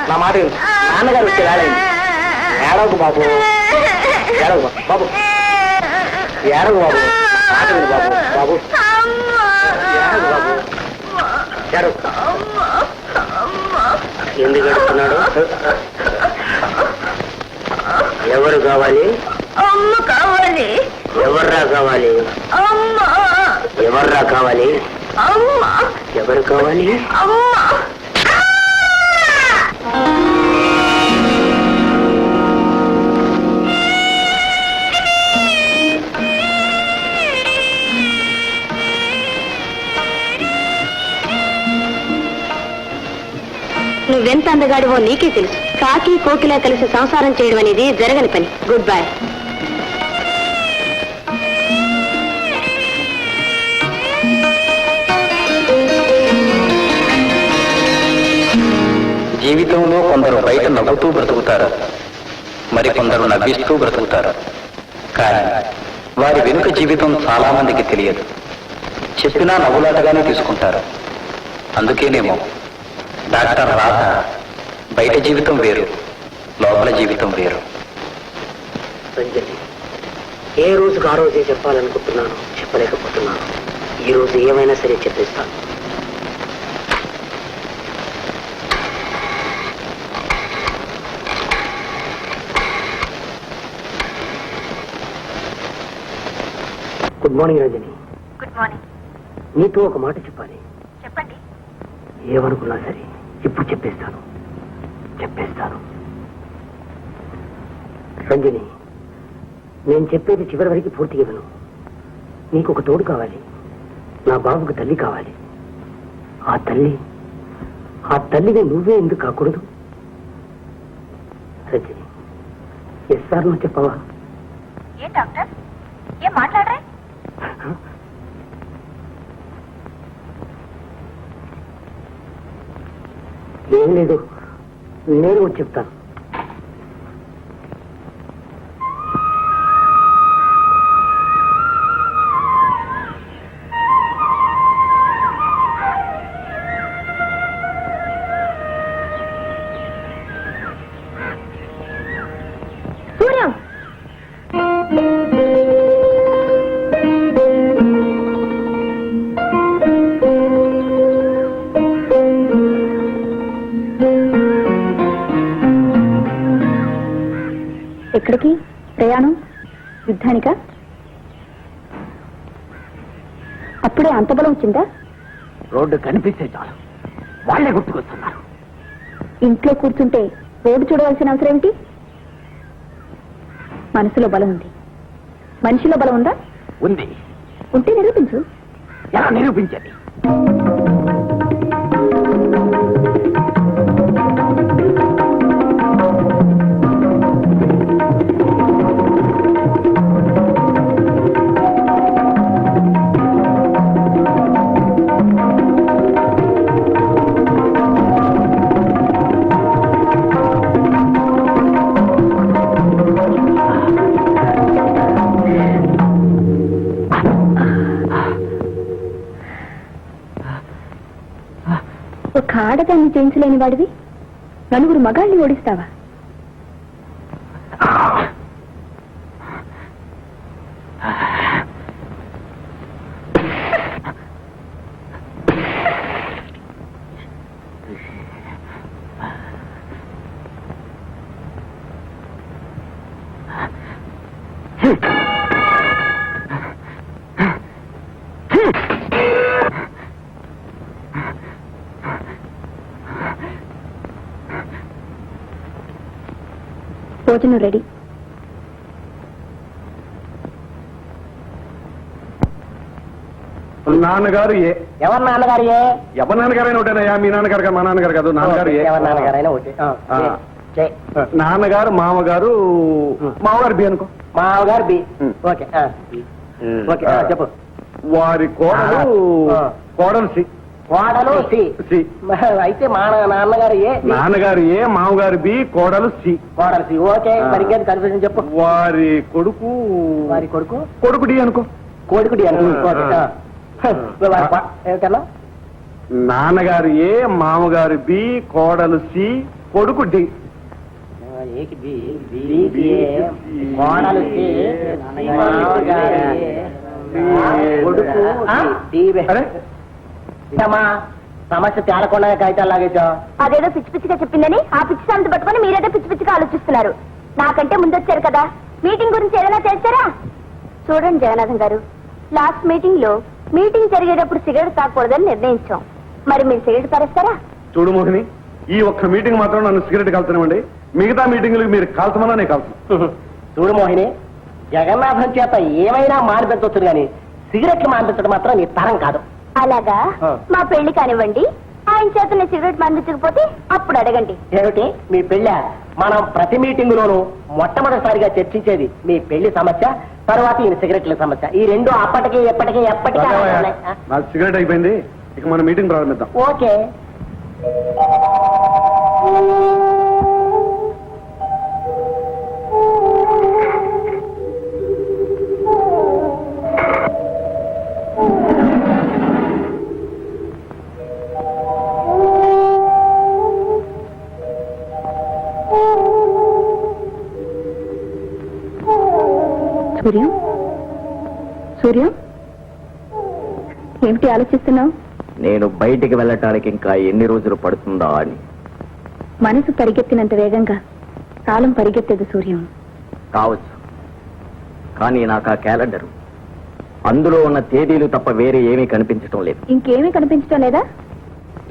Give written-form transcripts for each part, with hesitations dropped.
నా మాట నాన్నగారు వచ్చే వేళైంది. ఏడవకు బాబు, ఏడవకు బాబు, ఏడవకు బాబు, మాట విను బాబు, బాబు ఏడవకు బాబు, ఏడవకు. ఎందుకు గడుపుతున్నాడు? ఎవరు కావాలి? అమ్మ కావాలి. ఎవర్రా కావాలి? అమ్మ. ఎవర్రా కావాలి? అమ్మ. ఎవరు కావాలి? అమ్మ. నువ్వెంత అందగాడివో నీకే తెలుసు. కాకి కోకిలా కలిసి సంసారం చేయడం అనేది జరగని పని. Good bye. జీవితంలో కొందరు బయట నవ్వుతూ బ్రతుకుతారు, మరికొందరు నవ్విస్తూ బ్రతుకుతారు. కానీ వారి వెనుక జీవితం చాలా మందికి తెలియదు. చెప్పినా నవ్వులాటగానే తీసుకుంటారు. అందుకేనేమో డాక్టర్ రాధ బయట జీవితం వేరు, లోపల జీవితం వేరు. సంజయ్, ఏ రోజుకు ఆ రోజే చెప్పాలనుకుంటున్నాను, చెప్పలేకపోతున్నాను. ఈ రోజు ఏమైనా సరే చెప్పేస్తాను. Good morning Ranjani. Good morning. నీతో ఒక మాట చెప్పాలి. చెప్పండి. ఏమనుకున్నా సరే ఇప్పుడు చెప్పేస్తాను. రంజని, నేను చెప్పేది చివరి వరకు పూర్తిగా విను. నీకు ఒక తోడు కావాలి. నా బాబుకు తల్లి కావాలి. ఆ తల్లిని నువ్వే ఎందుకు కాకూడదు? రంజని, ఎస్ సార్ నువ్వు చెప్పవా? ఏ డాక్టర్, ఏం మాట్లాడరే? ఏం లేదు, నేను వచ్చి చెప్తాను. సూర్యం, ఎక్కడికి ప్రయాణం? యుద్ధానికా? అప్పుడే అంత బలం వచ్చిందా? రోడ్డు కనిపిస్తే చాలు వాళ్లే గుర్తుకొస్తున్నారు. ఇంట్లో కూర్చుంటే రోడ్డు చూడవలసిన అవసరం ఏమిటి? మనసులో బలం ఉంది. మనిషిలో బలం ఉందా? ఉంది. ఉంటే నిరూపించు. ఎలా నిరూపించండి? ఒక ఆడదాన్ని జయించలేని వాడివి నలుగురు మగాళ్ళని ఓడిస్తావా? భోజనం రెడీ. నాన్నగారు ఏ? ఎవరు నాన్నగారు? ఎవరి నాన్నగారైనా ఒకటేనయ్యా. మీ నాన్నగారు కాదు, మా నాన్నగారు కాదు. నాన్నగారు ఏ? ఎవరి నాన్నగారైనా ఒకటే. నాన్నగారు మామగారు బి అనుకో. మామగారు బి. ఓకే ఓకే చెప్పు. వారి కోడలు సి. కోడలు సి. అయితే మా నాన్నగారు ఏ? నాన్నగారు ఏ, మామగారు బి, కోడలు సి. కోడలు సి. ఓకే, మరి ఇంకేం కన్ఫ్యూజన్ చెప్పు. వారి కొడుకు కొడుకు డి అనుకో. కొడుకు డి అనుకో. ఏమిటన్నా? నాన్నగారు ఏ, మామగారు బి, కోడలు సి, కొడుకు డి. అరే సమస్య తేలకుండా కాగితాలు లాగేచా. అదేదో పిచ్చి పిచ్చిగా చెప్పిందని ఆ పిచ్చి సామెత పట్టుకొని మీరేదో పిచ్చి పిచ్చిగా ఆలోచిస్తున్నారు. నాకంటే ముందొచ్చారు కదా, మీటింగ్ గురించి ఏదైనా చేస్తారా? చూడండి జగన్నాథం గారు, లాస్ట్ మీటింగ్ లో మీటింగ్ జరిగేటప్పుడు సిగరెట్ తాగకూడదని నిర్ణయించాం. మరి మీరు సిగరెట్ తరేస్తారా? చూడు మోహిని, ఈ ఒక్క మీటింగ్ మాత్రం నన్ను సిగరెట్ కాల్తున్నామండి. మిగతా మీటింగ్లకు మీరు కాల్చమన్నా నేను కాల్చును. చూడు మోహిని, జగన్నాథం చేత ఏమైనా మానిపించవచ్చు కానీ సిగరెట్లు మానిపించడం మాత్రం నీ తరం కాదు. అలాగా? మా పెళ్లి కానివ్వండి, ఆయన చేత నేను సిగరెట్ మానిపించకపోతే అప్పుడు అడగండి. ఏమిటి మీ పెళ్ళ? మనం ప్రతి మీటింగ్ లోనూ మొట్టమొదటిసారిగా చర్చించేది మీ పెళ్లి సమస్య, తర్వాత ఈయన సిగరెట్ల సమస్య. ఈ రెండు అప్పటికి ఎప్పటికీ నా సిగరెట్ అయిపోయింది, ఇక మన మీటింగ్ ప్రారంభిద్దాం. ఓకే. సూర్యం, సూర్యం, ఏమిటి ఆలోచిస్తున్నావు? నేను బయటికి వెళ్ళటానికి ఇంకా ఎన్ని రోజులు పడుతుందా అని. మనసు పరిగెత్తినంత వేగంగా కాలం పరిగెత్తదు సూర్యం. కావచ్చు, కానీ నాకు ఆ క్యాలెండరు, అందులో ఉన్న తేదీలు తప్ప వేరే ఏమీ కనిపించటం లేదు. ఇంకేమీ కనిపించడం లేదా?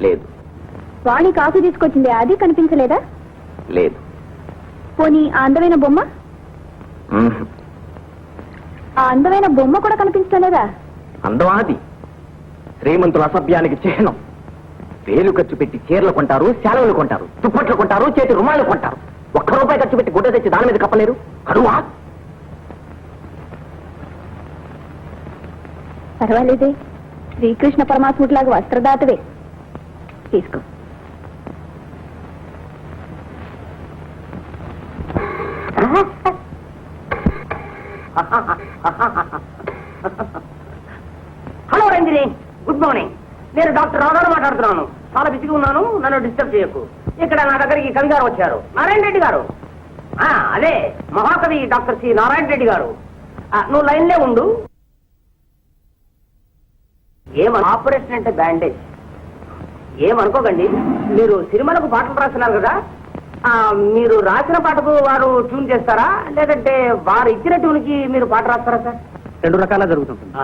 లేదు. వాణి కాఫీ తీసుకొచ్చింది, అది కనిపించలేదా? లేదు. పోనీ ఆ అందమైన బొమ్మ? మ్మ్. ఆ అందమైన బొమ్మ కూడా కనిపించడం లేదా? అందమాది శ్రీమంతుల అసభ్యానికి చిహ్నం. వేలు ఖర్చు పెట్టి చీరలు కొంటారు, శాలవులు కొంటారు, దుప్పట్లు కొంటారు, చేతి రుమాలు కొంటారు. ₹1 ఖర్చు పెట్టి గుడ్డ తెచ్చి దాని మీద కప్పలేరు. అడువా? పర్వాలేదే, శ్రీకృష్ణ పరమాత్ముడిలాగా వస్త్రదాతవే. తీసుకో. Hello Ranjani, good morning. నేను డాక్టర్ రాఘవ మాట్లాడుతున్నాను. చాలా బిజీగా ఉన్నాను, నన్ను డిస్టర్బ్ చేయకు. ఇక్కడ నా దగ్గరికి కవి గారు వచ్చారు, నారాయణ రెడ్డి గారు. అదే మహాకవి డాక్టర్ సి నారాయణ రెడ్డి గారు. నువ్వు లైన్లే ఉండు. ఆపరేషన్ అంటే బ్యాండేజ్ ఏమనుకోకండి. మీరు సినిమాలకు పాటలు రాస్తున్నారు కదా, మీరు రాసిన పాటకు వారు ట్యూన్ చేస్తారా, లేదంటే వారు ఇచ్చిన ట్యూన్కి మీరు పాట రాస్తారా సార్? 2 రకాల జరుగుతుంటుంది.